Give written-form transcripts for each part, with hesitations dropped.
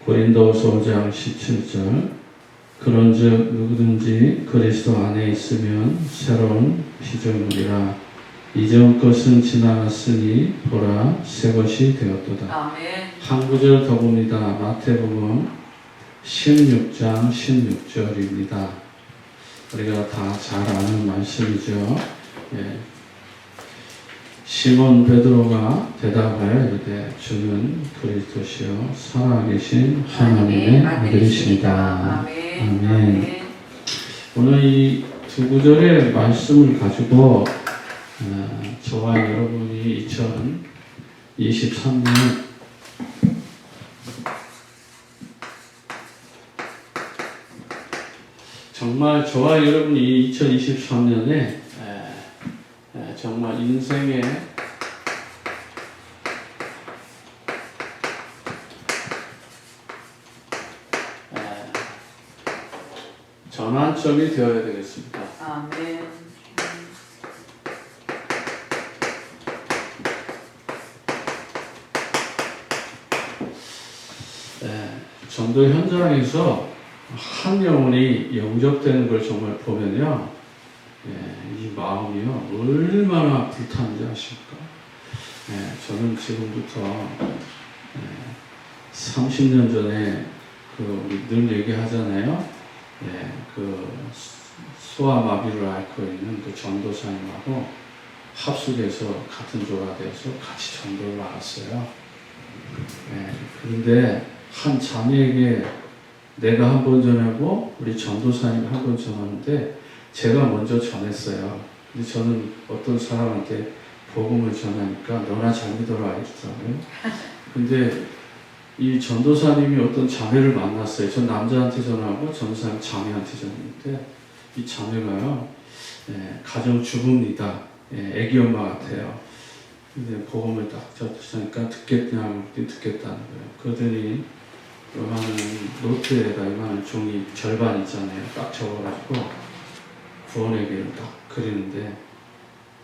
고린도후서 5장 17절 그런즉 누구든지 그리스도 안에 있으면 새로운 피조물이라 이전 것은 지나갔으니 보라 새 것이 되었도다. 아멘. 한 구절 더 봅니다. 마태복음 16장 16절입니다. 우리가 다 잘 아는 말씀이죠. 예. 시몬 베드로가 대답하여 이르되 주는 그리스도시요 살아계신 하나님의 아들이십니다. 아멘. 아멘. 오늘 이 두 구절의 말씀을 가지고 저와 여러분이 2023년 정말 저와 여러분이 2023년에 정말 인생의 전환점이 되어야 되겠습니다. 아멘. 전도 현장에서 한 영혼이 영접되는 걸 정말 보면요, 이 마음이요 얼마나 불타는지 아십니까? 저는 지금부터 30년 전에 우리 늘 얘기하잖아요. 그 소아마비를 앓고 있는 그 전도사님하고 합숙해서 같은 조가 돼서 같이 전도를 나갔어요. 그런데 한 자매에게 내가 한 번 전하고 우리 전도사님 한 번 전하는데 제가 먼저 전했어요. 근데 저는 어떤 사람한테 복음을 전하니까 너나 잘 믿어라 이러더라고요. 근데 이 전도사님이 어떤 자매를 만났어요. 전 남자한테 전하고 전도사님 자매한테 전했는데 이 자매가요, 가정주부입니다. 애기 엄마 같아요. 근데 복음을 딱 전하니까 듣겠다는 거예요. 그러더니 요만한 노트에다 요만한 종이 절반 있잖아요. 딱 적어가지고 구원의 길을 딱 그리는데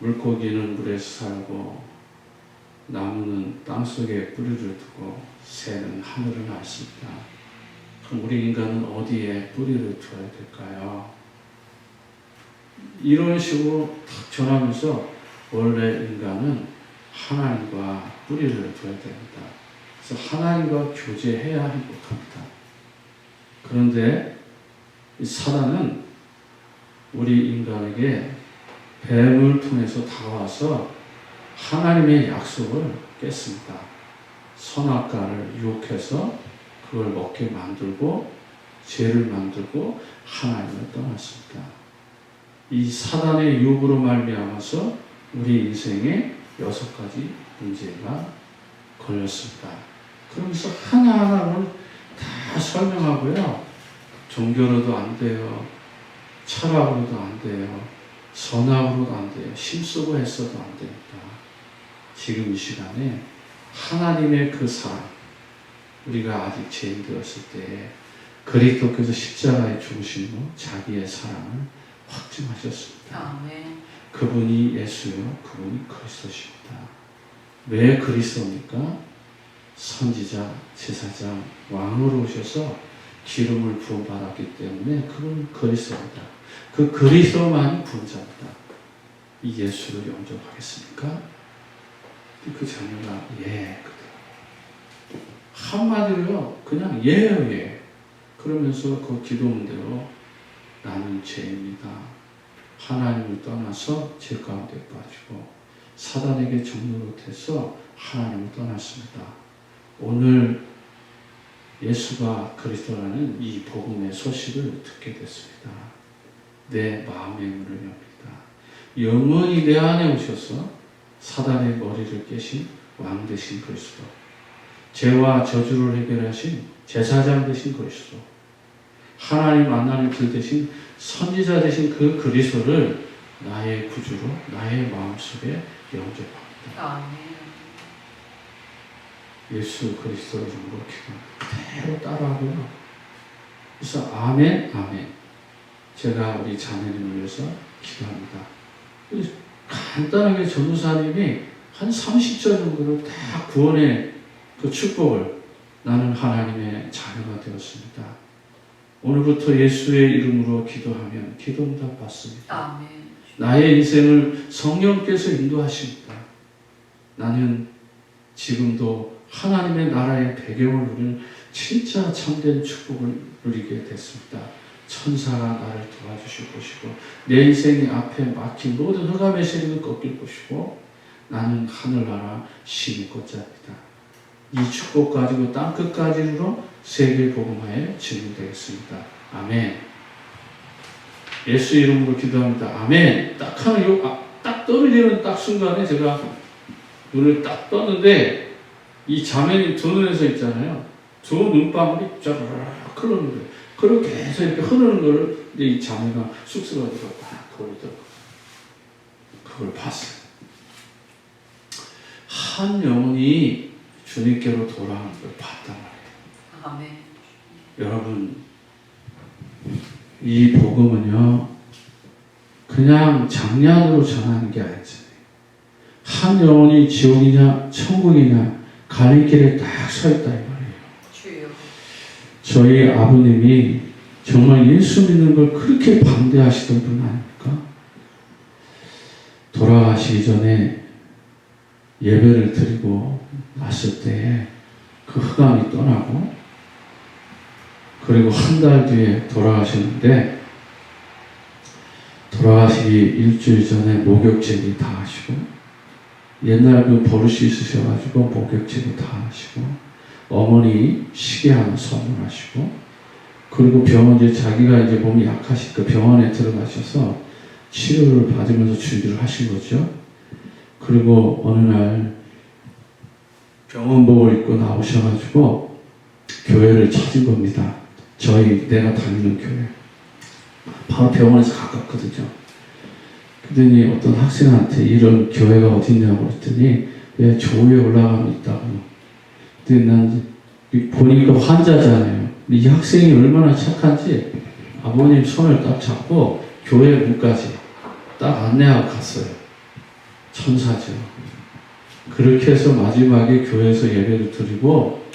물고기는 물에서 살고 나무는 땅속에 뿌리를 두고 새는 하늘을 날습니다. 그럼 우리 인간은 어디에 뿌리를 두어야 될까요? 이런 식으로 탁 전하면서 원래 인간은 하나님과 뿌리를 둬야 됩니다. 그래서 하나님과 교제해야 행복합니다. 그런데 이 사단은 우리 인간에게 뱀을 통해서 다가와서 하나님의 약속을 깼습니다. 선악과를 유혹해서 그걸 먹게 만들고 죄를 만들고 하나님을 떠났습니다. 이 사단의 유혹으로 말미암아서 우리 인생에 6가지 문제가 걸렸습니다. 그러면서 하나하나를 다 설명하고요. 종교로도 안 돼요. 철학으로도 안 돼요. 선악으로도 안 돼요. 힘쓰고 했어도 안 됩니다. 지금 이 시간에 하나님의 그 사랑, 우리가 아직 죄인 되었을 때 그리스도께서 십자가에 죽으심으로 자기의 사랑을 확증하셨습니다. 아멘. 그분이 예수요, 그분이 그리스도십니다. 왜 그리스도입니까? 선지자, 제사장, 왕으로 오셔서 기름을 부어받았기 때문에 그분 그리스도입니다. 그 그리스도만이 구원자입니다. 이 예수를 영접하겠습니까? 그 자녀가 예, 한마디로요, 그냥 예요, 예. 그러면서 그 기도문대로 나는 죄입니다. 하나님을 떠나서 죄 가운데 빠지고 사단에게 종노릇해서 하나님을 떠났습니다. 오늘 예수가 그리스도라는 이 복음의 소식을 듣게 됐습니다. 내 마음의 문을 엽니다. 영원히 내 안에 오셔서 사단의 머리를 깨신 왕 되신 그리스도, 죄와 저주를 해결하신 제사장 되신 그리스도, 하나님 만나는 길 되신 선지자 되신 그 그리스도를 나의 구주로 나의 마음속에 영접합니다. 아멘. 예수 그리스도의 이름으로 기도합니다. 그대로 따라하고요. 그래서 아멘, 아멘. 제가 우리 자매님을 위해서 기도합니다. 간단하게 전도사님이 한 30절 정도를 다 구원의 그 축복을 나는 하나님의 자녀가 되었습니다. 오늘부터 예수의 이름으로 기도하면 기도 응답 받습니다. 아멘. 나의 인생을 성령께서 인도하십니다. 나는 지금도 하나님의 나라의 배경을 누리는 진짜 참된 축복을 누리게 됐습니다. 천사가 나를 도와주실 것이고 내 인생이 앞에 막힌 모든 흑암의 세력을 꺾일 것이고 나는 하늘나라 신이 곧자입니다. 이 축복 가지고 땅끝까지 이르러 세계 복음화에 증인되겠습니다. 아멘. 예수 이름으로 기도합니다. 아멘. 딱 하는 딱 떨어지는 딱 순간에 제가 눈을 딱 떴는데 이 자매님 두 눈에서 있잖아요. 두 눈방울이 쫙 흐르는 거예요. 그리고 계속 이렇게 흐르는 거를 이 자매가 쑥스러워서 막 돌리더라고요. 그걸 봤어요. 한 영혼이 주님께로 돌아오는 걸 봤단 말이에요. 아멘. 여러분, 이 복음은요, 그냥 장난으로 전하는 게 아니잖아요. 한 영혼이 지옥이냐 천국이냐 갈림길에 딱 서 있다 이 말이에요. 주여. 저희 아버님이 정말 예수 믿는 걸 그렇게 반대하시던 분 아닙니까? 돌아가시기 전에 예배를 드리고 났을 때 그 흑암이 떠나고 그리고 한 달 뒤에 돌아가셨는데 돌아가시기 일주일 전에 목욕제비 다 하시고 옛날 그 버릇이 있으셔가지고 목욕제비 다 하시고 어머니 시계 하나 선물하시고 그리고 병원에 자기가 이제 몸이 약하시니까 병원에 들어가셔서 치료를 받으면서 준비를 하신 거죠. 그리고 어느 날 병원복을 입고 나오셔가지고 교회를 찾은 겁니다. 내가 다니는 교회. 바로 병원에서 가깝거든요. 그랬더니 어떤 학생한테 이런 교회가 어딨냐고 그랬더니 왜 조위에 올라가면 있다고. 근데 난 보니까 환자잖아요. 이 학생이 얼마나 착한지 아버님 손을 딱 잡고 교회 문까지 딱 안내하고 갔어요. 천사죠. 그렇게 해서 마지막에 교회에서 예배를 드리고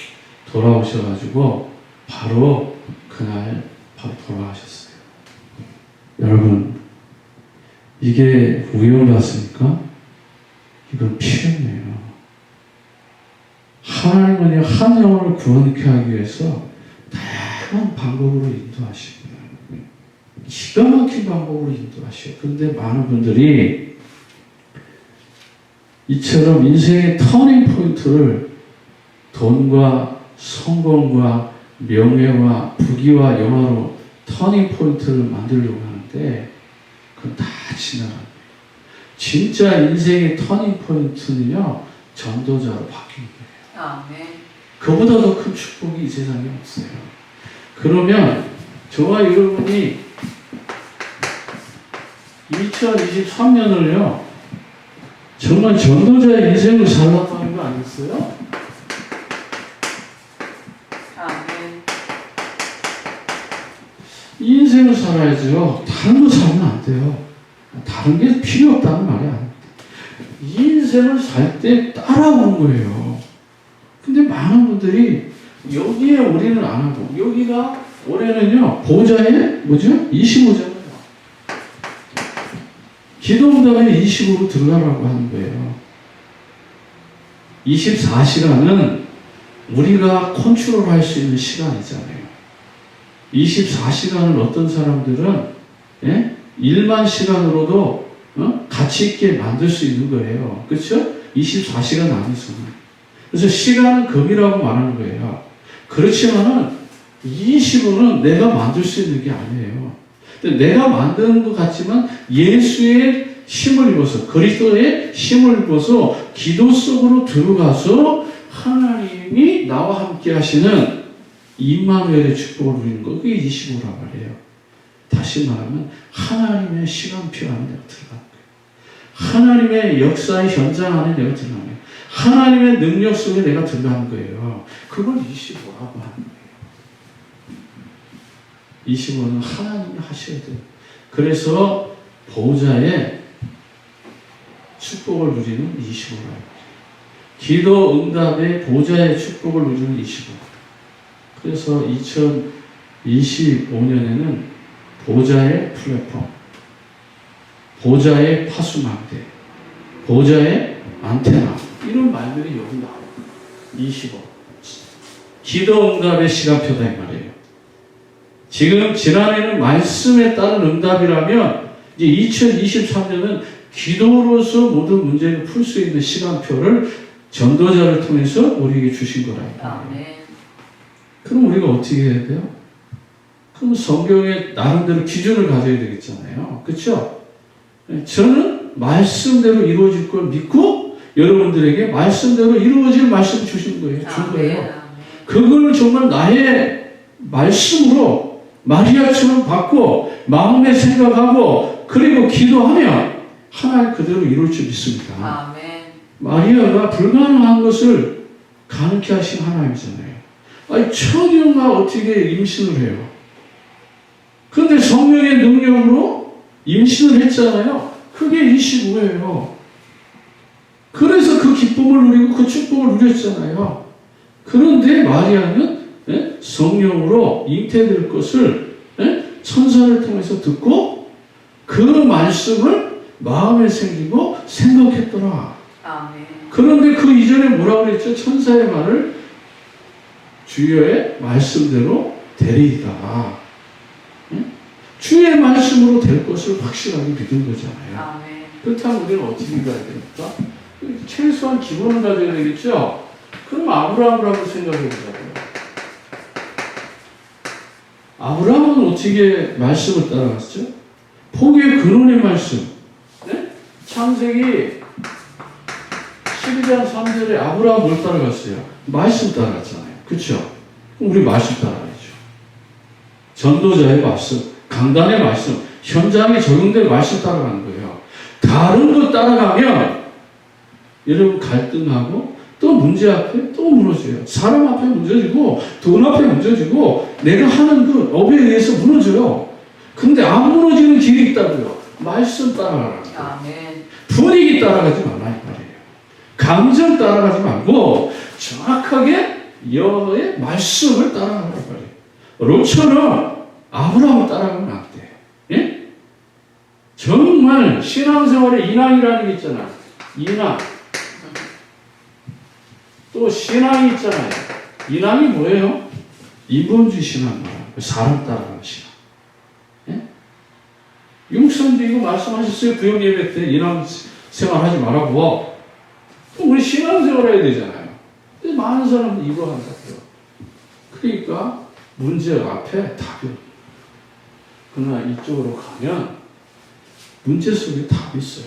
돌아오셔가지고 바로 그날 바로 돌아가셨어요. 여러분, 이게 우연 같습니까? 이건 필요해요. 하나님은 한 영혼을 구원케 하기 위해서 다양한 방법으로 인도하십니다. 기가 막힌 방법으로 인도하셔요. 그런데 많은 분들이 이처럼 인생의 터닝 포인트를 돈과 성공과 명예와 부귀와 영화로 터닝 포인트를 만들려고 하는데 그건 다 지나가는 거예요. 진짜 인생의 터닝 포인트는요, 전도자로 바뀌는 거예요. 아멘. 그보다 더 큰 축복이 이 세상에 없어요. 그러면 저와 여러분이 2023년을요, 정말 전도자의 인생을 살라고 하는 거 아니었어요? 아멘. 이 인생을 살아야죠. 다른 거 살면 안 돼요. 다른 게 필요 없다는 말이 아닙니다. 이 인생을 살 때 따라오는 거예요. 근데 많은 분들이 여기에 올인을 안 하고, 여기가 올해는요, 보좌에, 25잖아요. 기도응답에 25로 들어가라고 하는 거예요. 24시간은 우리가 컨트롤할 수 있는 시간이잖아요. 24시간을 어떤 사람들은 일만 시간으로도 가치 있게 만들 수 있는 거예요. 그렇죠? 24시간 안에서는. 그래서 시간은 금이라고 말하는 거예요. 그렇지만은 25는 내가 만들 수 있는 게 아니에요. 내가 만드는 것 같지만 예수의 힘을 입어서, 그리스도의 힘을 입어서 기도 속으로 들어가서 하나님이 나와 함께 하시는 임마누엘의 축복을 누리는 거, 그게 25란 말이에요. 다시 말하면 하나님의 시간표 안에 내가 들어가는 거예요. 하나님의 역사의 현장 안에 내가 들어가는 거예요. 하나님의 능력 속에 내가 들어가는 거예요. 그걸 25라고 하는 거예요. 25는 하나님이 하셔야 돼요. 그래서 보호자의 축복을 누리는 25라고 해요. 기도 응답의 보호자의 축복을 누리는 25. 그래서 2025년에는 보좌의 플랫폼, 보좌의 파수망대, 보좌의 안테나 이런 말들이 여기 나와요. 25. 기도응답의 시간표다 이 말이에요. 지금 지난해는 말씀에 따른 응답이라면 이제 2023년은 기도로서 모든 문제를 풀 수 있는 시간표를 전도자를 통해서 우리에게 주신 거라. 아멘. 그럼 우리가 어떻게 해야 돼요? 그럼 성경에 나름대로 기준을 가져야 되겠잖아요. 그렇죠? 저는 말씀대로 이루어질 걸 믿고 여러분들에게 말씀대로 이루어질 말씀을 주신 거예요. 준 거예요. 그걸 정말 나의 말씀으로 마리아처럼 받고 마음에 생각하고 그리고 기도하면 하나님 그대로 이룰 줄 믿습니다. 아멘. 마리아가 불가능한 것을 가능케 하신 하나님이잖아요. 아니 처녀가 어떻게 임신을 해요? 그런데 성령의 능력으로 임신을 했잖아요. 그게 25예요. 그래서 그 기쁨을 누리고 그 축복을 누렸잖아요. 그런데 마리아는 성령으로 잉태될 것을 천사를 통해서 듣고 그 말씀을 마음에 새기고 생각했더라. 아멘. 그런데 그 이전에 뭐라고 그랬죠? 천사의 말을 주여의 말씀대로 되리이다. 주의 말씀으로 될 것을 확실하게 믿은 거잖아요. 아멘. 그렇다면 우리는 어떻게 가야 됩니까? 최소한 기본을 가져야 되겠죠? 그럼 아브라함을 한번 생각해 보자고요. 아브라함은 어떻게 말씀을 따라갔죠? 포기의 근원의 말씀. 네? 창세기 12장 3절에 아브라함 뭘 따라갔어요? 말씀 따라갔잖아요. 그렇죠? 그럼 우리 말씀 따라가야죠. 전도자의 말씀, 강단의 말씀, 현장에 적용된 말씀 따라가는 거예요. 다른 거 따라가면 여러분 갈등하고 또 문제 앞에 또 무너져요. 사람 앞에 무너지고 돈 앞에 무너지고 내가 하는 그 업에 의해서 무너져요. 근데 안 무너지는 길이 있다고요. 말씀 따라가라. 아멘. 분위기 따라가지 말라 이 말이에요. 감정 따라가지 말고 정확하게 여호와의 말씀을 따라가라 이 말이에요. 롯처럼 아브라함을 따라가면 안 돼. 예? 정말 신앙생활에 인왕이라는 게 있잖아. 인왕. 또 신앙이 있잖아요. 인왕이 뭐예요? 인본주의 신앙 말하는 사람 따라가는 신앙. 예? 육선도 이거 말씀하셨어요. 부영 예배 때 인왕 생활하지 말라고. 우리 신앙생활 해야 되잖아요. 근데 많은 사람은 이거 한다고요. 그러니까 문제 앞에 답이 없는. 그러나 이쪽으로 가면 문제 속에 답이 있어요.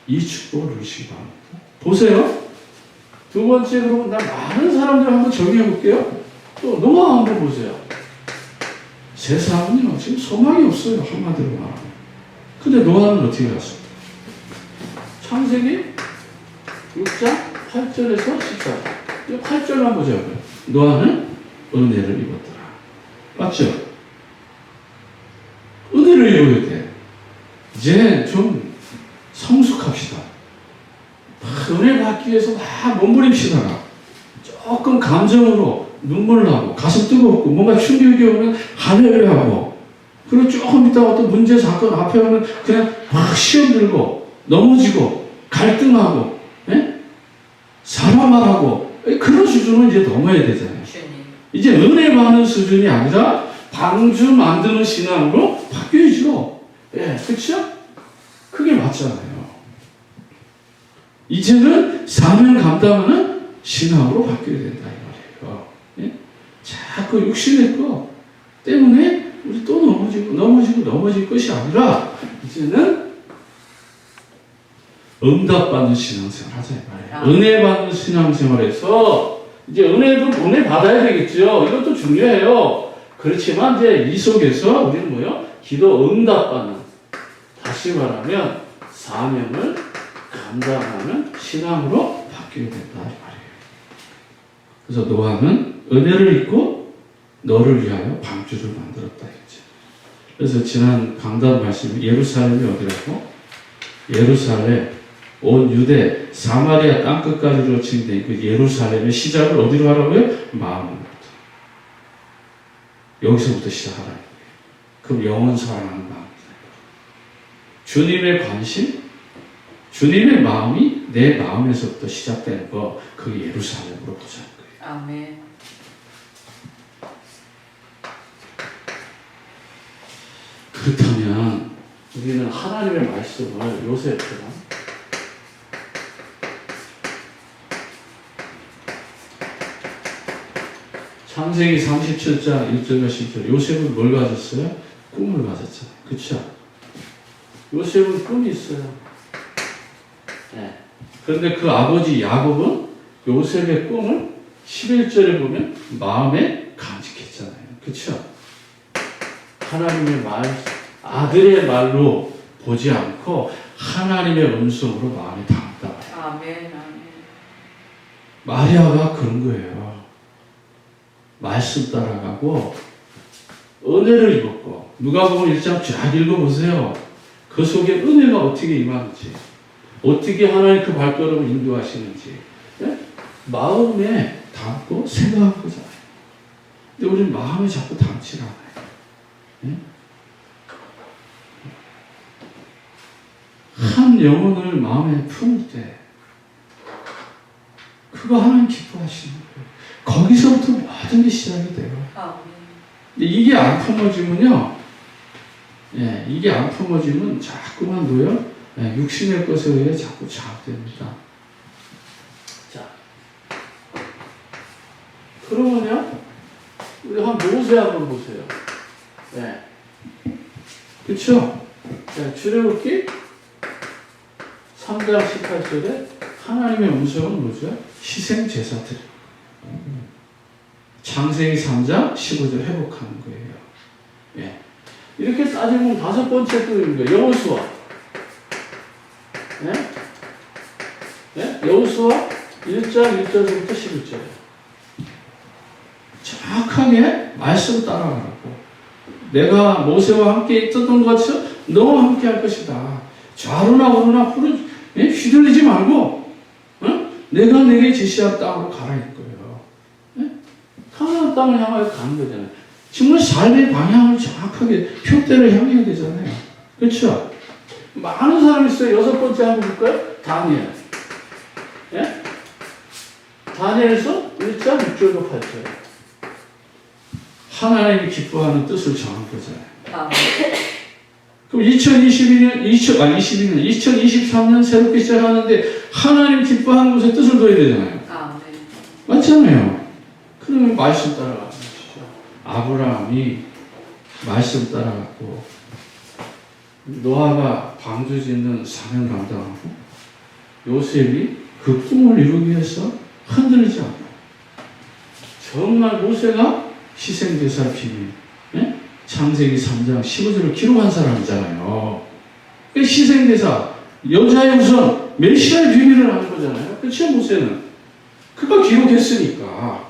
이 축복을 누리시기 바랍니다. 보세요. 두 번째, 그러면 나 많은 사람들 한번 정리해 볼게요. 또 노아 한번 보세요. 세상은요, 지금 소망이 없어요. 한마디로 말하면. 근데 노아는 어떻게 갔습니까? 창세기 6장 8절에서 14절. 8절만 보자고요. 노아는 은혜를 입었더라. 맞죠? 은혜를 입어야 돼. 이제 좀 성숙합시다. 은혜 받기 위해서 막 몸부림치다가 조금 감정으로 눈물 나고 가슴 뜨겁고 뭔가 충격이 오면 할렐루야 하고 그리고 조금 있다가 또 문제 사건 앞에 오면 그냥 막 시험 들고 넘어지고 갈등하고 사람 말하고 그런 수준은 이제 넘어야 되잖아요. 이제 은혜 받는 수준이 아니라 방주 만드는 신앙으로 바뀌어야죠. 그렇죠? 그게 맞잖아요. 이제는 사명 감당하는 신앙으로 바뀌어야 된다 이 말이에요. 예? 자꾸 육신의 것 때문에 우리 또 넘어질 것이 아니라 이제는 응답받는 신앙생활 하자 이 말이에요. 은혜 받는 신앙생활에서 이제 은혜 받아야 되겠죠. 이것도 중요해요. 그렇지만 이제 이 속에서 우리는 뭐요? 기도 응답받는, 다시 말하면 사명을 감당하는 신앙으로 바뀌어야 된다 이 말이에요. 그래서 노아는 은혜를 입고 너를 위하여 방주를 만들었다 했죠. 그래서 지난 강단 말씀이 예루살렘이 어디라고? 예루살렘, 온 유대, 사마리아 땅끝까지로 진된 그 예루살렘의 시작을 어디로 하라고요? 마음으로부터. 여기서부터 시작하라는 거예요. 그럼 영원 사랑하는 마음이다. 주님의 관심, 주님의 마음이 내 마음에서부터 시작되는 거, 그게 예루살렘으로 보자는 거예요. 아멘. 그렇다면 우리는 하나님의 말씀을 요셉처럼 창세기 37장 1절과 10절, 요셉은 뭘 가졌어요? 꿈을 가졌잖아요. 그렇죠? 요셉은 꿈이 있어요. 네. 그런데 그 아버지 야곱은 요셉의 꿈을 11절에 보면 마음에 간직했잖아요. 그렇죠? 하나님의 말, 아들의 말로 보지 않고 하나님의 음성으로 마음에 담았다. 아멘. 아멘. 마리아가 그런 거예요. 말씀 따라가고 은혜를 입었고, 누가복음 1장 쫙 읽어보세요. 그 속에 은혜가 어떻게 임하는지, 어떻게 하나님 그 발걸음을 인도하시는지, 네? 마음에 담고 생각한 거잖아요. 근데 우리는 마음에 자꾸 담지 않아요. 네? 한 영혼을 마음에 품을 때 그거 하나님 기뻐하시는 거예요. 거기서부터 모든 게 시작이 돼요. 아멘. 근데 이게 안 품어지면요, 예, 이게 안 품어지면 자꾸만도요, 예, 육신의 것에 의해 자꾸 자극됩니다. 자, 그러면요, 우리 한 모세 한번 보세요. 예, 그렇죠? 자, 출애굽기 3장 18절에 하나님의 음성은 뭐죠? 희생 제사들. 창세기 3장 15절 회복하는 거예요. 예. 이렇게 따지면 다섯 번째 또인 거예요. 여호수아. 예? 예? 여호수아 1장 1절부터 11절. 정확하게 말씀 따라가라고. 내가 모세와 함께 있었던 것처럼 너와 함께 할 것이다. 좌로나 우로나 휘둘리지 말고, 내가 내게 제시한 땅으로 가라 할 거예요. 가나안 땅을 향하여 가는 거잖아요. 정말 삶의 방향을 정확하게 표대를 향해야 되잖아요. 그렇죠? 많은 사람이 있어요. 여섯 번째 한번 볼까요? 다니엘. 예? 다니엘서 1장 6절과 8절. 하나님이 기뻐하는 뜻을 정한 거잖아요. 아멘. 그럼 2023년 새롭게 시작하는데 하나님 기뻐하는 것에 뜻을 둬야 되잖아요. 아멘. 맞잖아요. 그러면 말씀 따라가는 것이죠. 아브라함이 말씀 따라갔고, 노아가 방주 짓는 사명 감당하고, 요셉이 그 꿈을 이루기 위해서 흔들리지 않고, 정말 모세가 희생제사 비밀, 예? 창세기 3장 15절을 기록한 사람이잖아요. 희생제사, 여자의 우선, 메시아의 비밀을 하는 거잖아요. 그렇죠, 모세는. 그거 기록했으니까.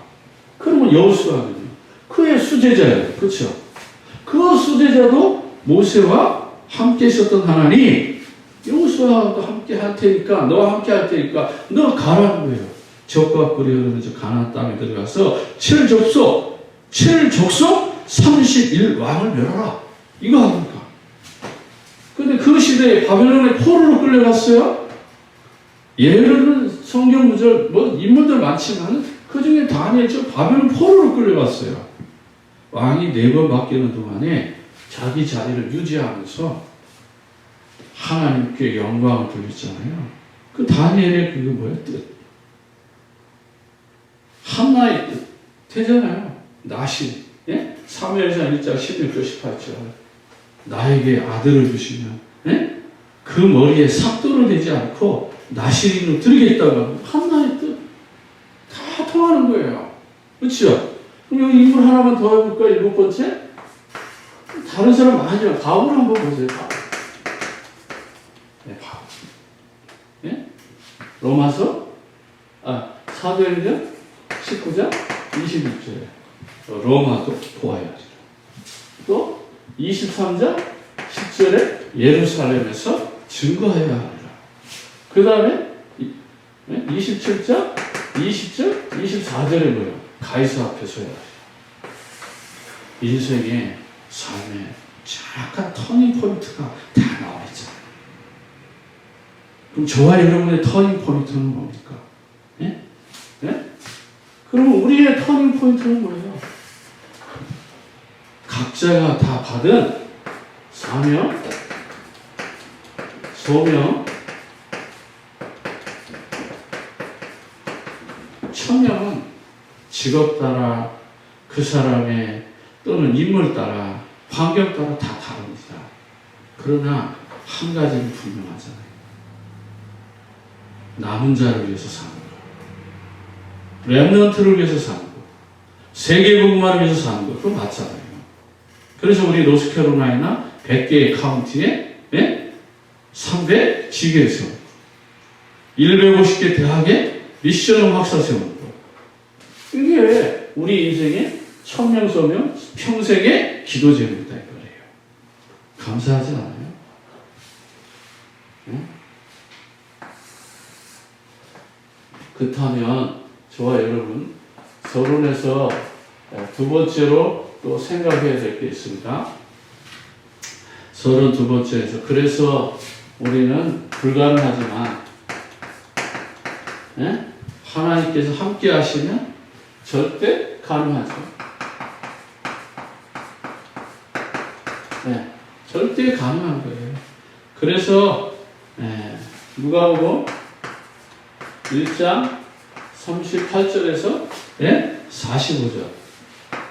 그러면 여호수아는요, 그의 수제자예요. 그렇죠? 그 수제자도 모세와 함께 있었던 하나님, 여호수아와 함께 할 테니까, 너와 함께 할 테니까 너 가라는 거예요. 적과 꿀이 흐르는 저 가나안 땅에 들어가서 7족속 31왕을 멸하라. 이거 합니까? 근데 그 시대에 바벨론의 포로로 끌려갔어요. 예를 성경 구절 인물들 많지만 그 중에 다니엘 저 바벨론 포로로 끌려갔어요. 왕이 4번 바뀌는 동안에 자기 자리를 유지하면서 하나님께 영광을 돌렸잖아요. 그 다니엘의 그게 뭐예요? 뜻. 한나의 뜻. 되잖아요. 나시. 예? 사무엘상 1장 16절 18절. 나에게 아들을 주시면, 예? 그 머리에 삭도를 대지 않고 나시린으로 드리겠다고 하고, 한나의 뜻. 다 통하는 거예요. 그렇죠? 그럼 여기 인물 하나만 더 해볼까요? 7번째? 다른 사람 아니요. 바울 한번 보세요. 바울. 네, 바울. 예? 로마서, 사도행전 19장 26절에 로마도 보아야지. 또 23장 10절에 예루살렘에서 증거해야 합니다. 그 다음에 27장 20절 24절에 뭐예요? 가이사 앞에 서야 합니다. 인생의 삶에 정확한 터닝 포인트가 다 나와 있잖아요. 그럼 저와 여러분의 터닝 포인트는 뭡니까? 예? 예? 그럼 우리의 터닝 포인트는 뭐예요? 각자가 다 받은 사명, 소명, 천명은 직업 따라 그 사람의 또는 인물 따라 환경 따라 다 다릅니다. 그러나 한 가지는 분명하잖아요. 남은 자를 위해서 사는 거, 렘넌트를 위해서 사는 거, 세계복음화를 위해서 사는 거, 그거 맞잖아요. 그래서 우리 노스캐롤라이나 100개의 카운티에 3대 지교를 세우고 150개 대학에 미션 학사 세우고 이게 우리 인생의 천명소명 평생의 기도 제목이다 이거예요. 감사하지 않아요? 응? 그렇다면 저와 여러분 서론에서 두 번째로 또 생각해야 될 게 있습니다. 서론 두 번째에서 그래서 우리는 불가능하지만 하나님께서 함께 하시면 절대 가능하죠. 절대 가능한 거예요. 그래서 누가복음 1장 38절에서 45절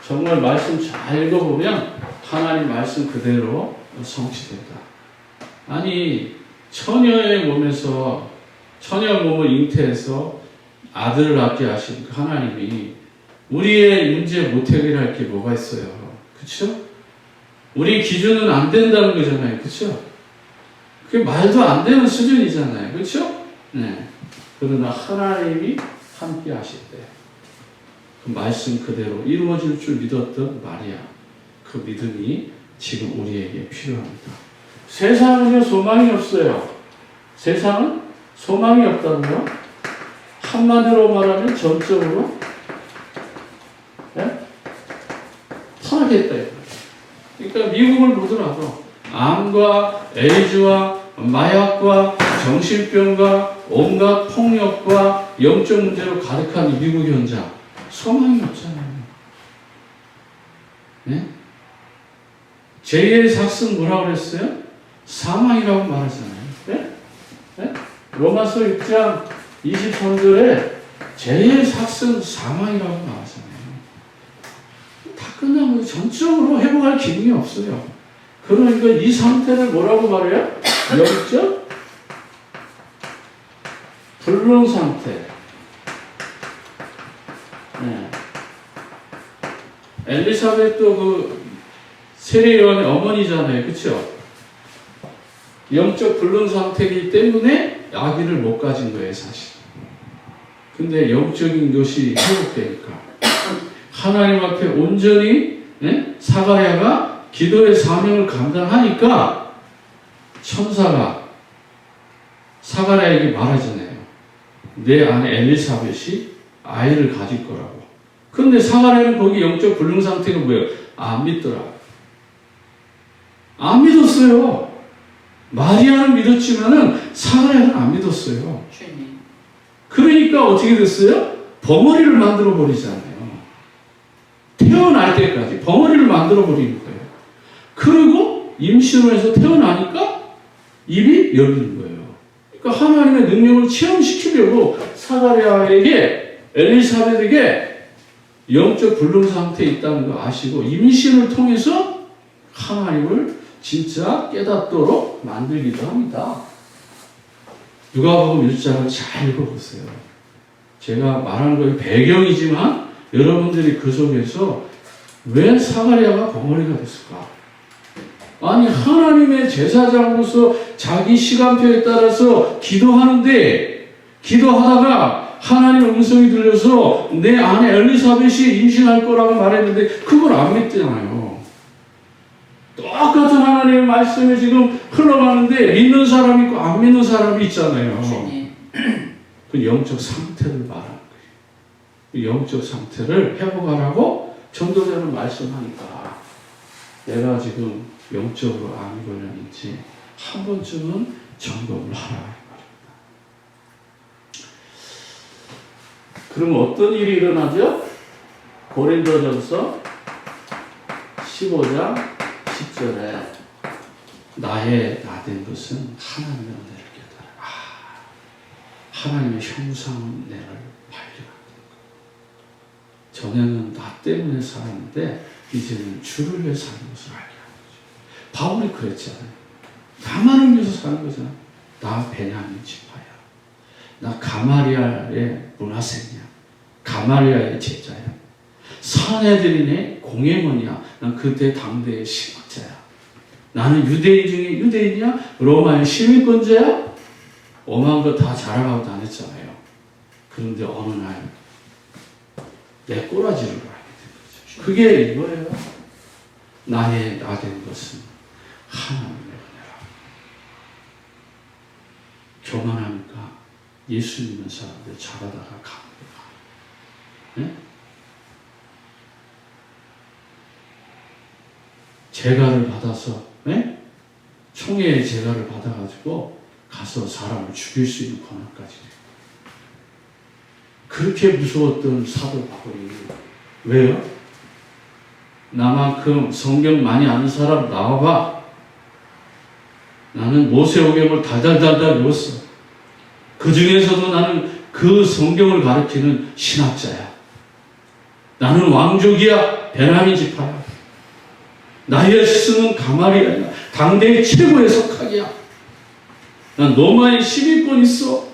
정말 말씀 잘 읽어보면 하나님 말씀 그대로 성취된다. 아니 처녀의 몸에서 처녀 몸을 잉태해서 아들을 낳게 하신 그 하나님이 우리의 문제 못 해결할 게 뭐가 있어요. 그렇죠? 우리 기준은 안 된다는 거잖아요. 그렇죠? 그게 말도 안 되는 수준이잖아요. 그렇죠? 네. 그러나 하나님이 함께 하실 때 그 말씀 그대로 이루어질 줄 믿었던 마리아 그 믿음이 지금 우리에게 필요합니다. 세상은요 소망이 없어요. 세상은 소망이 없다고요? 한마디로 말하면 전적으로 타락했다. 그러니까 미국을 보더라도 암과 에이즈와 마약과 정신병과 온갖 폭력과 영적 문제로 가득한 이 미국 현장 소망이 없잖아요. 네? 제2의 삭슨 뭐라고 그랬어요? 사망이라고 말하잖아요. 네? 네? 로마서 6장 23절에 제2의 삭슨 사망이라고 말하잖아요. 다 끝나면 전적으로 회복할 기능이 없어요. 그러니까 이 상태를 뭐라고 말해요? 영적 불능 상태. 엘리사벳도 그 세례요한의 어머니잖아요. 그렇죠? 영적 불능 상태이기 때문에 아기를 못 가진 거예요, 사실. 근데 영적인 것이 회복되니까 하나님 앞에 온전히 사가랴가 기도의 사명을 감당하니까 천사가 사가랴에게 말하잖아요. 내 아내 엘리사벳이 아이를 가질 거라고. 근데 사가랴는 거기 영적 불능 상태가 뭐예요? 안 믿더라. 안 믿었어요. 마리아는 믿었지만은 사가랴는 안 믿었어요. 주님. 그러니까 어떻게 됐어요? 벙어리를 만들어 버리잖아요. 태어날 때까지 벙어리를 만들어 버리는 거예요. 그리고 임신을 해서 태어나니까 입이 열리는 거예요. 그러니까 하나님의 능력을 체험시키려고 사가랴에게 엘리사벳에게 영적 불능 상태에 있다는 거 아시고 임신을 통해서 하나님을 진짜 깨닫도록 만들기도 합니다. 누가복음 1장을 잘 읽어보세요. 제가 말한 거의 배경이지만 여러분들이 그 속에서 왜 사가랴가 벙어리가 됐을까? 아니 하나님의 제사장으로서 자기 시간표에 따라서 기도하는데 기도하다가 하나님의 음성이 들려서 내 아내 엘리사벳이 임신할 거라고 말했는데 그걸 안 믿잖아요. 똑같은 하나님의 말씀이 지금 흘러가는데 믿는 사람이 있고 안 믿는 사람이 있잖아요. 주님. 그 영적 상태를 말하는 거예요. 영적 상태를 회복하라고 전도자는 말씀하니까 내가 지금 영적으로 암이 걸렸는지 한 번쯤은 점검을 하라. 그럼 어떤 일이 일어나죠? 고린도전서 15장 10절에 나의 나된 것은 하나님의 은혜를 깨달아. 하나님의 형상내를 발견한다. 전에는 나 때문에 살았는데 이제는 주를 위해 사는 것을 알게 하는 거죠. 바울이 그랬잖아요. 나만을 위해서 사는 거잖아. 나 베냐민 지파야. 나 가마리아의 문화생이야. 가마리아의 제자야. 사내들이네 공회원이야. 난 그때 당대의 신학자야. 나는 유대인 중에 유대인이야? 로마의 시민권자야? 오만 거 다 자랑하고 다녔잖아요. 그런데 어느 날 내 꼬라지를 알게 된 거죠. 그게 이거예요. 나의 나된 것은 하나님의 은혜라. 교만하니까 예수 믿는 사람들 잘하다가 갑니다. 네? 제가를 받아서, 네? 총회의 제가를 받아가지고 가서 사람을 죽일 수 있는 권한까지. 그렇게 무서웠던 사도 바울이 왜요? 나만큼 성경 많이 아는 사람 나와봐. 나는 모세오경을 달달달달 외웠어. 그 중에서도 나는 그 성경을 가르치는 신학자야. 나는 왕족이야. 베냐민 지파야. 나의 스승은 가마리아야. 당대의 최고의 석학이야. 난 로마의 시민권 있어.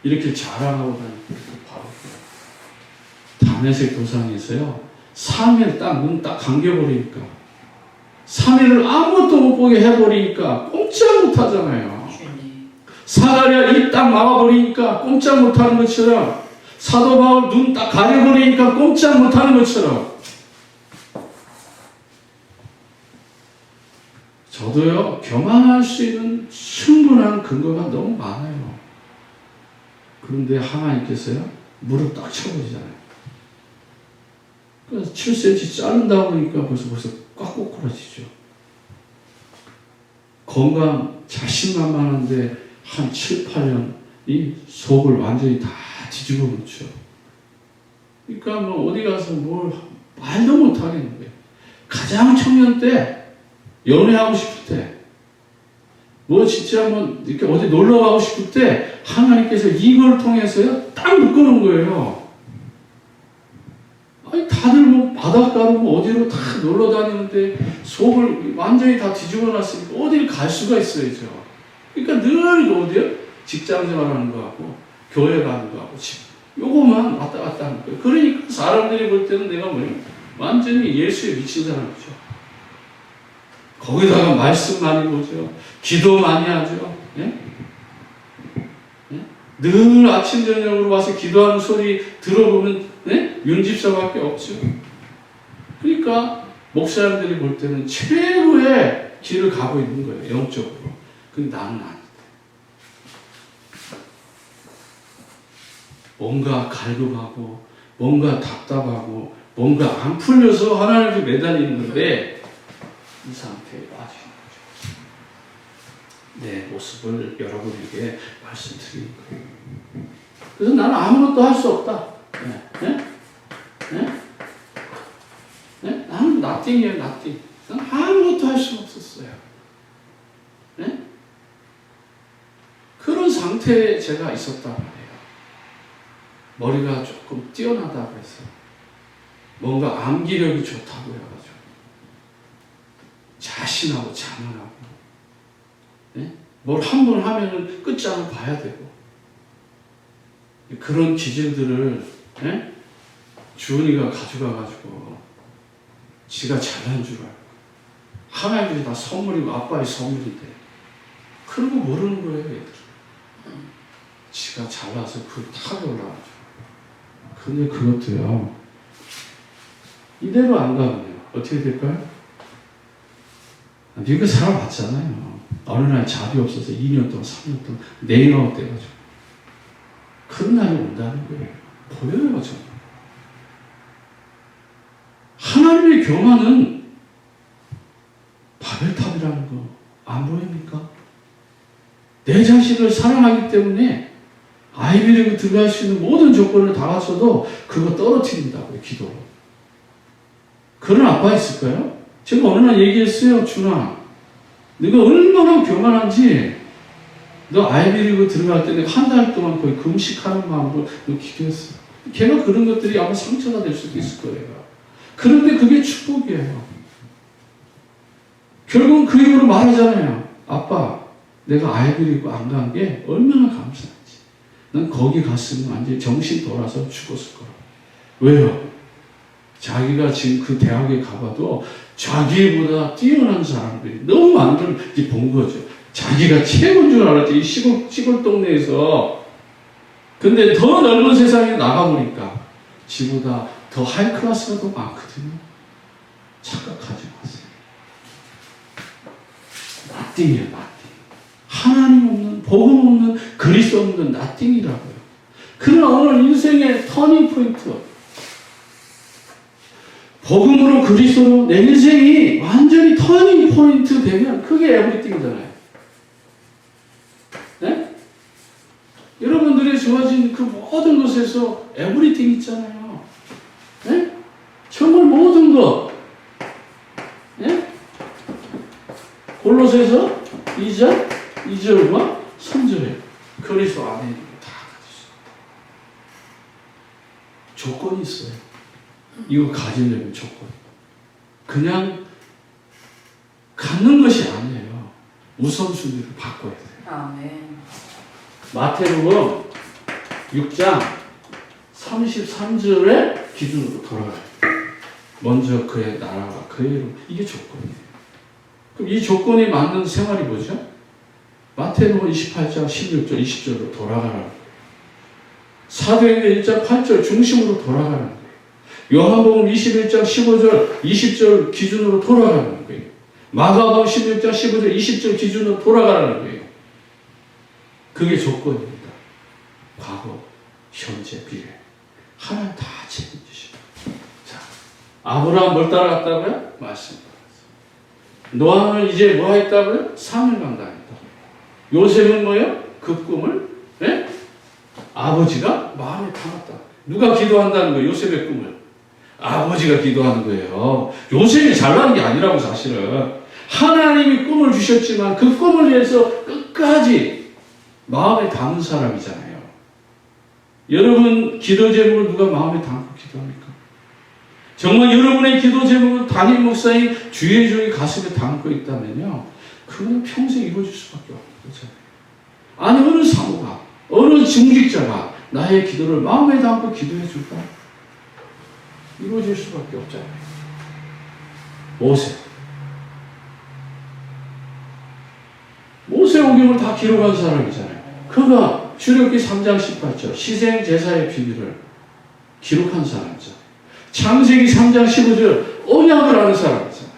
이렇게 자랑하고 다니는 바로 다메섹 도상에서요. 3일 딱 문 딱 감겨버리니까 3일을 아무것도 못 보게 해버리니까 꼼짝 못하잖아요. 사가랴 입 딱 막아버리니까 꼼짝 못하는 것처럼 사도 바울 눈 딱 가려버리니까 꼼짝 못하는 것처럼 저도요. 교만할 수 있는 충분한 근거가 너무 많아요. 그런데 하나님께서요. 무릎 딱 쳐버리잖아요. 그래서 7cm 자른다 보니까 벌써 꽉 꼬꾸라지죠. 건강 자신만만한데 한 7, 8년 이 속을 완전히 다 뒤집어 놓죠. 그러니까 뭐 어디 가서 뭘 말도 못 하겠는 거예요. 가장 청년 때 연애하고 싶을 때 뭐 진짜 뭐 이렇게 어디 놀러 가고 싶을 때 하나님께서 이걸 통해서요 딱 묶어놓은 거예요. 아니 다들 뭐 바닷가로 뭐 어디로 다 놀러 다니는데 속을 완전히 다 뒤집어 놨으니까 어딜 갈 수가 있어야죠. 그러니까 늘 어디요? 직장 생활하는 거하고 교회 가는 거하고 요거만 왔다 갔다 하는 거예요. 그러니까 사람들이 볼 때는 내가 뭐예요? 완전히 예수에 미친 사람이죠. 거기다가 말씀 많이 보죠. 기도 많이 하죠. 예? 예? 늘 아침 저녁으로 와서 기도하는 소리 들어보면 예? 윤집사밖에 없죠. 그러니까 목사님들이 볼 때는 최고의 길을 가고 있는 거예요. 영적으로. 근데 나는 아니다. 뭔가 갈급하고 뭔가 답답하고 뭔가 안 풀려서 하나님께 매달리는 건데 이 상태에 빠지는 거죠. 내 모습을 여러분에게 말씀드리는 거예요. 그래서 나는 아무것도 할 수 없다. 네? 네? 네? 네? 나는 nothing이에요, nothing. 나는 아무것도 할 수 없었어요. 네? 그런 상태에 제가 있었단 말이에요. 머리가 조금 뛰어나다고 해서 뭔가 암기력이 좋다고 해가지고 자신하고 자만하고 네? 뭘 한 번 하면은 끝장을 봐야 되고 그런 기질들을 네? 주은이가 가져가가지고 지가 잘난 줄 알고 하나님이 다 선물이고 아빠의 선물인데 그런 거 모르는 거예요 얘들. 지가 잘나서 그 탑에 올라가죠. 근데 그것도요 이대로 안 가면 어떻게 될까요? 미국에 살아봤잖아요. 어느 날 잡이 없어서 2년 동안 3년 동안 네임아웃 돼가지고 그런 날이 온다는 거예요. 보여요 정말. 하나님의 교만은 내 자식을 사랑하기 때문에 아이비리그 들어갈 수 있는 모든 조건을 다 갖춰도 그거 떨어뜨린다고요, 기도로. 그런 아빠 있을까요? 제가 어느 날 얘기했어요. 준아, 네가 얼마나 교만한지 너 아이비리그 들어갈 때 내가 한 달 동안 거의 금식하는 마음으로 너 기도했어. 걔가 그런 것들이 아마 상처가 될 수도 있을 거예요. 그런데 그게 축복이에요. 결국은 그 이후로 말하잖아요. 아빠, 내가 아이비리그 안 간 게 얼마나 감사한지. 난 거기 갔으면 완전히 정신 돌아서 죽었을 거라. 왜요? 자기가 지금 그 대학에 가봐도 자기보다 뛰어난 사람들이 너무 많은 걸 이제 본 거죠. 자기가 최고인 줄 알았지. 이 시골 동네에서. 근데 더 넓은 세상에 나가보니까 지보다 더 하이 클래스가 더 많거든요. 착각하지 마세요. 나띵이에요, 나띵. 하나님 없는, 복음 없는, 그리스도 없는 나띵이라고요. 그러나 오늘 인생의 터닝 포인트, 복음으로 그리스도로 내 인생이 완전히 터닝 포인트 되면 그게 에브리띵이잖아요. 네? 여러분들의 주어진 그 모든 것에서 에브리띵 있잖아요. 네? 정말 모든 것. 네? 골로새서 2절과 3절에 그리스도 안에 있는 거 다 가지고 있습니다. 조건이 있어요. 이거 가지려면 조건. 그냥 갖는 것이 아니에요. 우선순위를 바꿔야 돼요. 아멘. 마태복음 6장 33절의 기준으로 돌아가요. 먼저 그의 나라와 그의 이름. 이게 조건이에요. 그럼 이 조건이 맞는 생활이 뭐죠? 마태복음 28장 16절 20절로 돌아가라는 거예요. 사도행전 1장 8절 중심으로 돌아가는 거예요. 요한복음 21장 15절 20절 기준으로 돌아가는 거예요. 마가복음 16장 15절 20절 기준으로 돌아가라는 거예요. 그게 조건입니다. 과거, 현재, 미래. 하나님 다 책임지십니다. 자, 아브라함 뭘 따라갔다고요? 말씀 따라갔어요. 노아는 이제 뭐 했다고요? 삶을 감당했다. 요셉은 뭐예요? 그 꿈을 네? 아버지가 마음에 담았다. 누가 기도한다는 거예요? 요셉의 꿈을. 아버지가 기도하는 거예요. 요셉이 잘나는 게 아니라고 사실은. 하나님이 꿈을 주셨지만 그 꿈을 위해서 끝까지 마음에 담은 사람이잖아요. 여러분 기도 제목을 누가 마음에 담고 기도합니까? 정말 여러분의 기도 제목을 담임 목사님 주의 종이 가슴에 담고 있다면요. 그건 평생 이루어질 수밖에 없는 거잖아요. 아니 어느 사모가 어느 중직자가 나의 기도를 마음에 담고 기도해 줄까? 이루어질 수밖에 없잖아요. 모세오경을 다 기록한 사람이잖아요. 그가 출애굽기 3장 18절 시생 제사의 비밀을 기록한 사람이잖아요. 창세기 3장 15절 언약을 아는 사람이잖아요.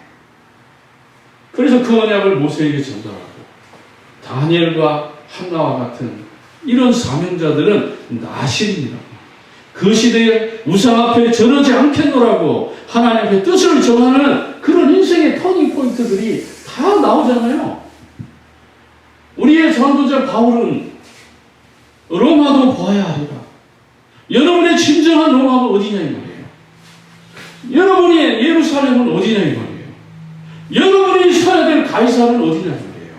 그래서 그 언약을 모세에게 전달하고 다니엘과 한나와 같은 이런 사명자들은 나실입니다. 그 시대에 우상 앞에 절하지 않겠노라고 하나님 앞에 뜻을 정하는 그런 인생의 터닝 포인트들이 다 나오잖아요. 우리의 전도자 바울은 로마도 보아야 하리라. 여러분의 진정한 로마가 어디냐 이 말이에요. 여러분의 예루살렘은 어디냐 이 말이에요. 여러분이 서야 될 가이사는 어디냐 이 말이에요.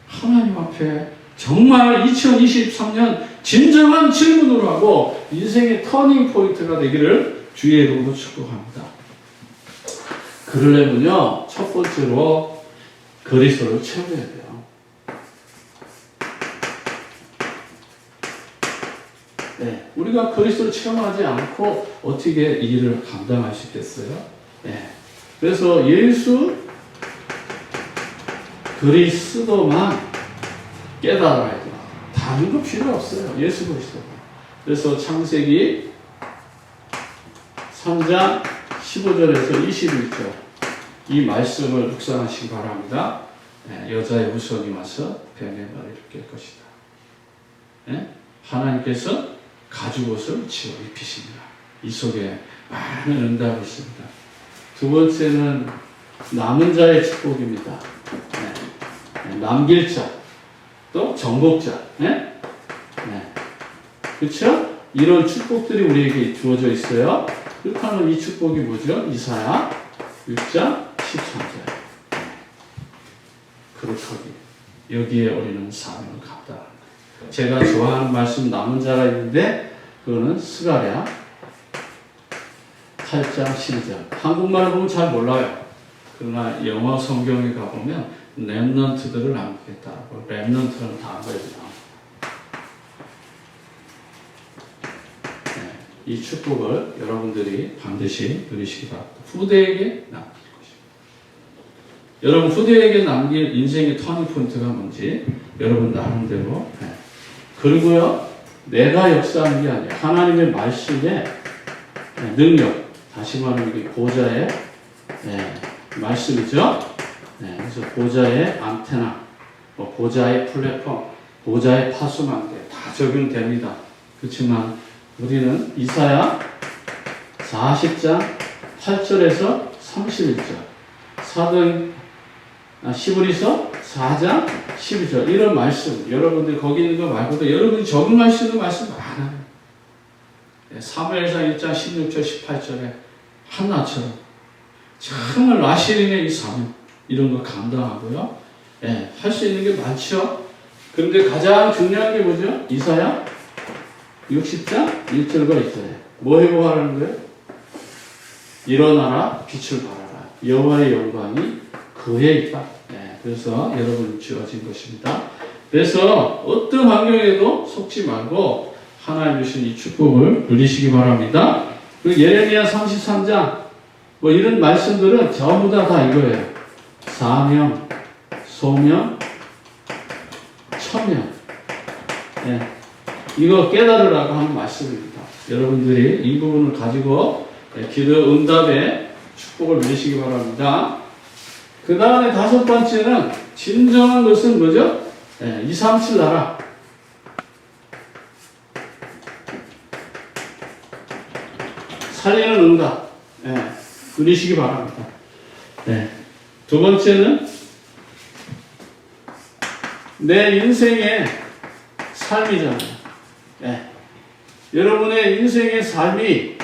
하나님 앞에 정말 2023년 진정한 질문으로 하고 인생의 터닝 포인트가 되기를 주의 이름으로 축복합니다. 그러려면요, 첫 번째로 그리스도를 체험해야 돼요. 네, 우리가 그리스도를 체험하지 않고 어떻게 이 일을 감당할 수 있겠어요? 네, 그래서 예수 그리스도만 깨달아야 돼요. 다른 거 필요 없어요. 예수 그리스도. 그래서 창세기 3장 15절에서 21절 이 말씀을 묵상하시기 바랍니다. 네, 여자의 후손이 와서 뱀의 머리를 깰 것이다. 네? 하나님께서 가죽옷을 지어 입히십니다. 이 속에 많은 응답이 있습니다. 두 번째는 남은 자의 축복입니다. 네. 남길 자. 또 정복자. 예? 네. 그렇죠? 이런 축복들이 우리에게 주어져 있어요. 그렇다면 이 축복이 뭐죠? 이사야 6장 13절. 그렇다기 여기에 우리는 사명을 감당하는 거예요. 제가 좋아하는 말씀 남은 자가 있는데 그거는 스가랴 8장 12절. 한국말을 보면 잘 몰라요. 그러나 영어 성경에 가보면 렘넌트들을 남기겠다고. 렘넌트는 단어에 나옵니다. 이 축복을 여러분들이 반드시 누리시기 바랍니다. 후대에게 남길 것입니다. 여러분 후대에게 남길 인생의 터닝포인트가 뭔지 여러분 나름대로. 그리고요, 내가 역사하는 게 아니라 하나님의 말씀의 능력, 다시 말하면 이게 보좌의 말씀이죠. 그래서 보좌의 안테나, 보좌의 플랫폼, 보좌의 파수망대 다 적용됩니다. 그렇지만 우리는 이사야 40장 8절에서 31절, 시브리서 4장 12절 이런 말씀, 여러분들 거기 있는 거 말고도 여러분이 적응할 수 있는 말씀 많아요. 사무엘상 1장 16절 18절에 한나처럼 정말 라시린의 이 사명 이런 거 감당하고요. 할 수 있는 게 많죠. 그런데 가장 중요한 게 뭐죠? 이사야 60장 1절과 2절에 뭐 해보라는 거예요? 일어나라 빛을 발하라 여호와의 영광이 그에 있다. 그래서 여러분 주어진 것입니다. 그래서 어떤 환경에도 속지 말고 하나님 주신 이 축복을 누리시기 바랍니다. 그리고 예레미야 33장 뭐 이런 말씀들은 전부 다 이거예요. 사명, 소명, 천명. 이거 깨달으라고 하는 말씀입니다. 여러분들이 이 부분을 가지고 기도 응답의 축복을 누리시기 바랍니다. 그 다음에 다섯 번째는 진정한 것은 뭐죠? 237 나라. 살리는 응답. 누리시기 바랍니다. 두 번째는 내 인생의 삶이잖아요. 여러분의 인생의 삶이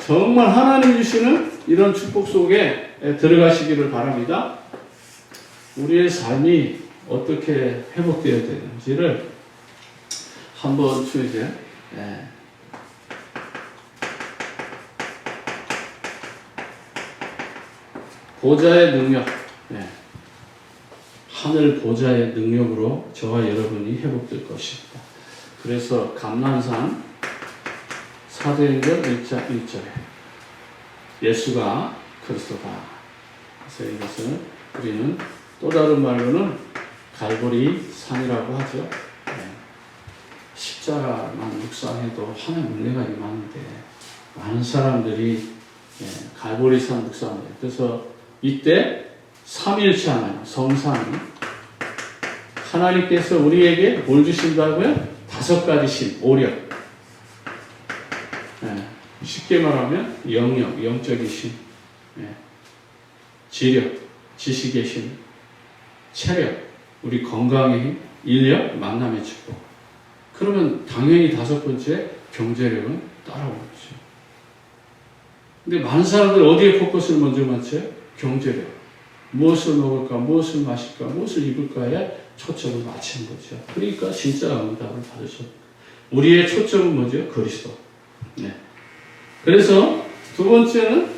정말 하나님 주시는 이런 축복 속에 들어가시기를 바랍니다. 우리의 삶이 어떻게 회복되어야 되는지를 한번 이제 보좌의 능력, 하늘 보좌의 능력으로 저와 여러분이 회복될 것입니다. 그래서 감난산 사도행전 1장 1절에 예수가 그리스도다. 그래서 이것을 우리는 또 다른 말로는 갈보리 산이라고 하죠. 십자가만 묵상해도 하나님 은혜가 임하는데 많은 사람들이 갈보리 산 묵상해요. 그래서 이때 삼일체 하나님, 성삼위 하나님께서 우리에게 뭘 주신다고요? 5가지 신, 오력. 쉽게 말하면 영역, 영적인 신, 지력, 지식의 신, 체력, 우리 건강의 힘, 인력, 만남의 축복. 그러면 당연히 5번째 경제력은 따라오겠죠. 근데 많은 사람들 어디에 포커스를 먼저 맞춰요? 경제력. 무엇을 먹을까, 무엇을 마실까, 무엇을 입을까에 초점을 맞추는 거죠. 그러니까 진짜 응답을 받으셔. 우리의 초점은 뭐죠? 그리스도. 그래서 두 번째는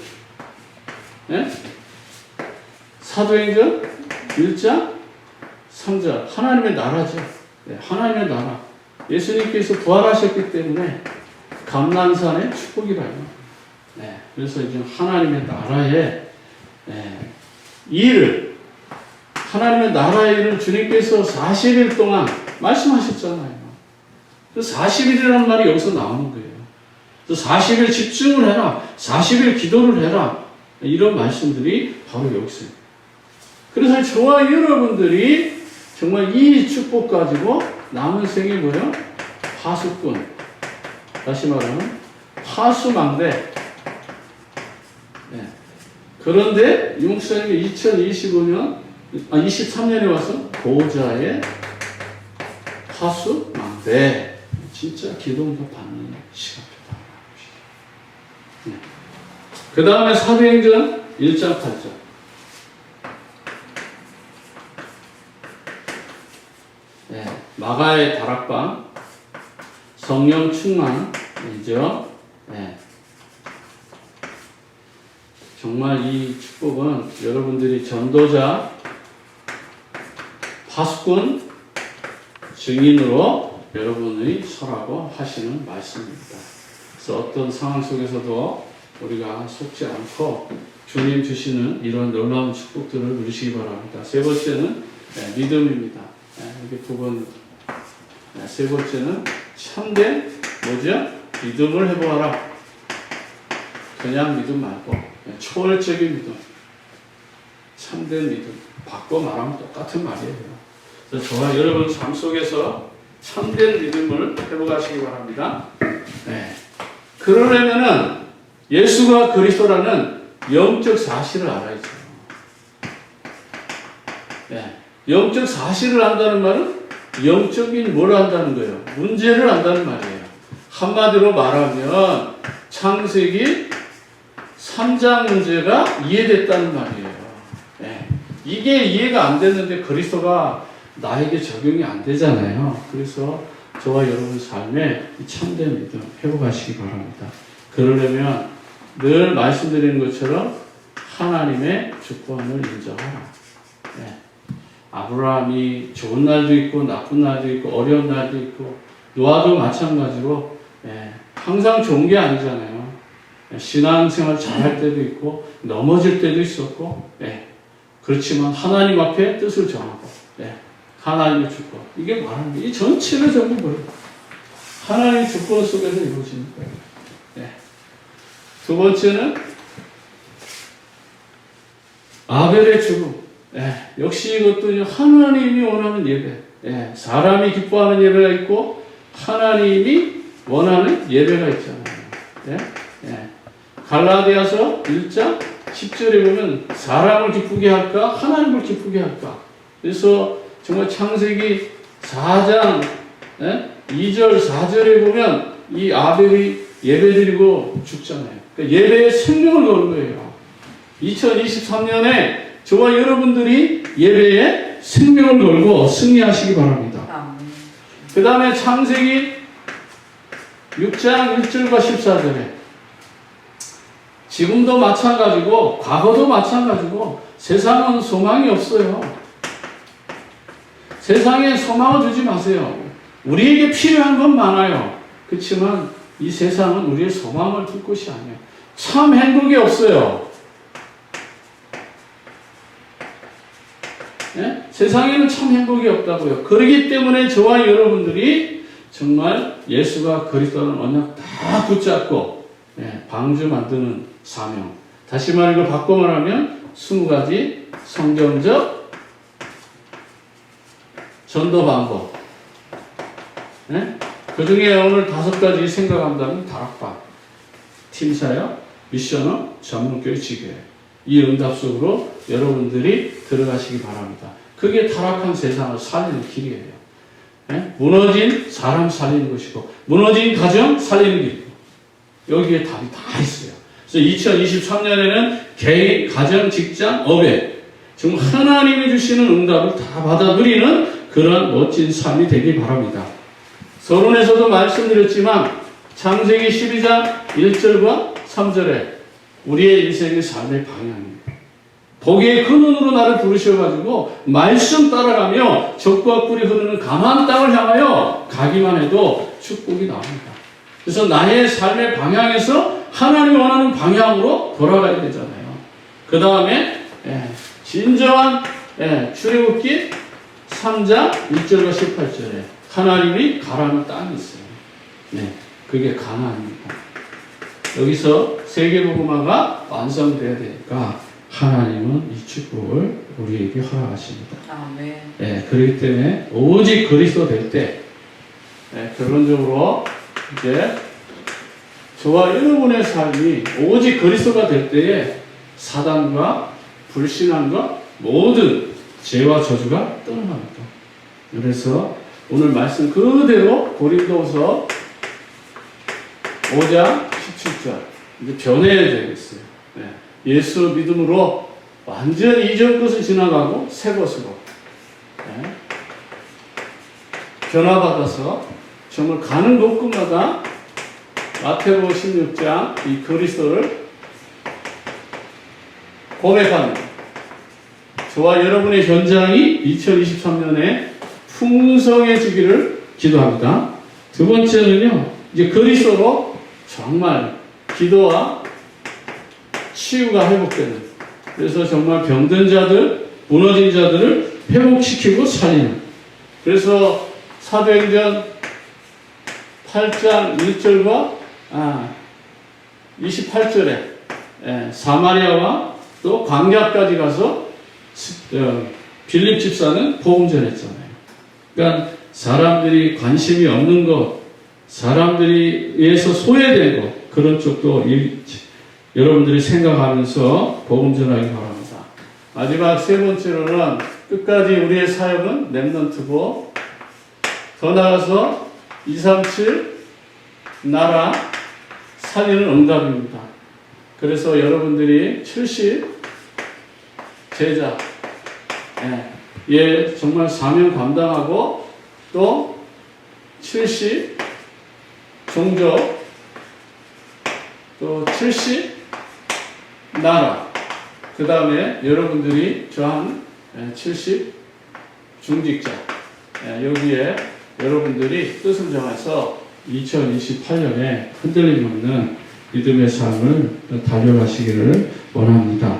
사도행전 1장 3절 하나님의 나라죠. 하나님의 나라. 예수님께서 부활하셨기 때문에 감난산의 축복이라요. 그래서 이제 하나님의 나라의 일을, 하나님의 나라의 일을 주님께서 40일 동안 말씀하셨잖아요. 그래서 40일이라는 말이 여기서 나오는 거예요. 그래서 40일 집중을 해라. 40일 기도를 해라. 이런 말씀들이 바로 여기서. 그래서 저와 여러분들이 정말 이 축복 가지고 남은 생이 뭐예요? 파수꾼. 다시 말하면 파수망대. 그런데 용수님이 2023년에 와서 보좌의 파수망대. 진짜 기도응답 받는 시간표다. 네. 그 다음에 사도행전 1장 8절. 네. 마가의 다락방, 성령 충만이죠. 네. 정말 이 축복은 여러분들이 전도자, 파수꾼, 증인으로 여러분의 서라고 하시는 말씀입니다. 그래서 어떤 상황 속에서도 우리가 속지 않고 주님 주시는 이런 놀라운 축복들을 누리시기 바랍니다. 세 번째는 믿음입니다. 이게 두 번. 세 번째는 참된 뭐죠? 믿음을 해보아라. 그냥 믿음 말고 초월적인 믿음, 참된 믿음. 바꿔 말하면 똑같은 말이에요. 그래서 저와 여러분 삶 속에서 참된 믿음을 해보가시기 바랍니다. 네. 그러려면은 예수가 그리스도라는 영적 사실을 알아야죠. 네. 영적 사실을 안다는 말은 영적인 뭘 안다는 거예요? 문제를 안다는 말이에요. 한마디로 말하면 창세기 3장 문제가 이해됐다는 말이에요. 네. 이게 이해가 안 됐는데 그리스도가 나에게 적용이 안 되잖아요. 그래서 저와 여러분 삶에 참된 믿음 회복하시기 바랍니다. 그러려면 늘 말씀드리는 것처럼 하나님의 주권을 인정하라. 네. 아브라함이 좋은 날도 있고 나쁜 날도 있고 어려운 날도 있고 노아도 마찬가지로 항상 좋은 게 아니잖아요. 신앙생활 잘할 때도 있고 넘어질 때도 있었고 그렇지만 하나님 앞에 뜻을 정하고 하나님의 주권 이게 말하는 게 이 전체를 전부 뭐예요? 하나님의 주권 속에서 이루어지는 거예요. 두 번째는 아벨의 죽음. 역시 이것도 하나님이 원하는 예배. 사람이 기뻐하는 예배가 있고 하나님이 원하는 예배가 있잖아요. 갈라디아서 1장 10절에 보면 사람을 기쁘게 할까 하나님을 기쁘게 할까. 그래서 정말 창세기 4장 2절 4절에 보면 이 아벨이 예배드리고 죽잖아요. 그러니까 예배에 생명을 거는 거예요. 2023년에 저와 여러분들이 예배에 생명을 걸고 승리하시기 바랍니다. 그 다음에 창세기 6장 1절과 14절에 지금도 마찬가지고 과거도 마찬가지고 세상은 소망이 없어요. 세상에 소망을 주지 마세요. 우리에게 필요한 건 많아요. 그렇지만 이 세상은 우리의 소망을 줄 곳이 아니에요. 참 행복이 없어요. 세상에는 참 행복이 없다고요. 그렇기 때문에 저와 여러분들이 정말 예수가 그리스도는 언약 다 붙잡고 방주 만드는 사명. 다시 말해 바꿔 말하면 20가지 성경적 전도 방법. 그 중에 오늘 5가지 생각한다면 다락방, 팀사역, 미션업, 전문교회 지교회. 이 응답 속으로 여러분들이 들어가시기 바랍니다. 그게 타락한 세상을 살리는 길이에요. 무너진 사람 살리는 것이고 무너진 가정 살리는 길이고 여기에 답이 다 있어요. 그래서 2023년에는 개인, 가정, 직장, 업에 정말 하나님이 주시는 응답을 다 받아 누리는 그런 멋진 삶이 되길 바랍니다. 서론에서도 말씀드렸지만 창세기 12장 1절과 3절에 우리의 인생의 삶의 방향입니다. 복의 근원으로 나를 부르셔가지고 말씀 따라가며 적과 꿀이 흐르는 가나안 땅을 향하여 가기만 해도 축복이 나옵니다. 그래서 나의 삶의 방향에서 하나님이 원하는 방향으로 돌아가야 되잖아요. 그 다음에 진정한 출애굽기 3장 1절과 18절에 하나님이 가라는 땅이 있어요. 그게 가나안입니다. 여기서 세계복음화가 완성돼야 되니까 하나님은 이 축복을 우리에게 허락하십니다. 아멘. 그렇기 때문에 오직 그리스도 될 때, 결론적으로 이제 저와 여러분의 삶이 오직 그리스도가 될 때에 사단과 불신앙과 모든 죄와 저주가 떠나갑니다. 그래서 오늘 말씀 그대로 고린도서 5장 17절 이제 변해야 되겠어요. 네. 예수 믿음으로 완전히 이전 것을 지나가고 새 것으로 네. 변화받아서 정말 가는 곳곳마다 마태복음 16장 이 그리스도를 고백하는 저와 여러분의 현장이 2023년에 풍성해지기를 기도합니다. 두 번째는요, 이제 그리스도로 정말 기도와 치유가 회복되는, 그래서 정말 병든 자들, 무너진 자들을 회복시키고 살리는. 그래서 사도행전 8장 1절과 28절에 사마리아와 또 광야까지 가서 빌립 집사는 복음 전했잖아요. 그러니까 사람들이 관심이 없는 것, 사람들이 위해서 소외된 것, 그런 쪽도 여러분들이 생각하면서 복음 전하기 바랍니다. 마지막 세 번째로는 끝까지 우리의 사역은 렘넌트고 더 나아가서 237 나라 살리는 응답입니다. 그래서 여러분들이 70 제자 예, 정말 사명 감당하고 또 70 종족 또 70 나라 그 다음에 여러분들이 저한 70 중직자 여기에 여러분들이 뜻을 정해서 2028년에 흔들림 없는 믿음의 삶을 달려가시기를 원합니다.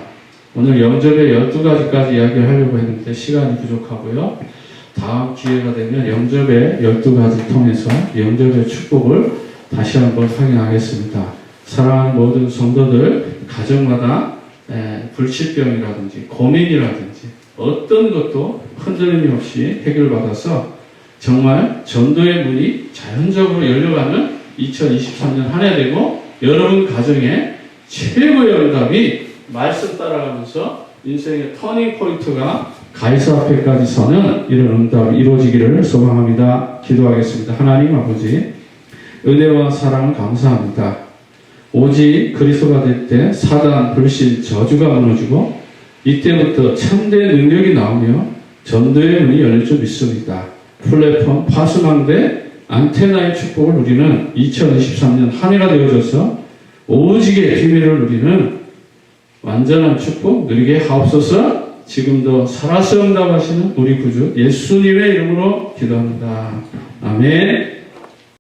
오늘 영접의 12가지까지 이야기를 하려고 했는데 시간이 부족하고요. 다음 기회가 되면 영접의 12가지 통해서 영접의 축복을 다시 한번 확인하겠습니다. 사랑하는 모든 성도들, 가정마다 불치병이라든지 고민이라든지 어떤 것도 흔들림이 없이 해결받아서 정말 전도의 문이 자연적으로 열려가는 2023년 한 해 되고 여러분 가정에 최고의 응답이 말씀 따라가면서 인생의 터닝 포인트가 가이사 앞에까지 서는 이런 응답이 이루어지기를 소망합니다. 기도하겠습니다. 하나님 아버지, 은혜와 사랑 감사합니다. 오직 그리스도가 될 때 사단, 불신, 저주가 무너지고 이때부터 참된 능력이 나오며 전도의 문이 열릴 줄 믿습니다. 플랫폼, 파수망대, 안테나의 축복을 누리는 2023년 한 해가 되어져서 오직의 비밀을 누리는 완전한 축복 누리게 하옵소서. 지금도 살아서 응답하시는 우리 구주 예수님의 이름으로 기도합니다. 아멘.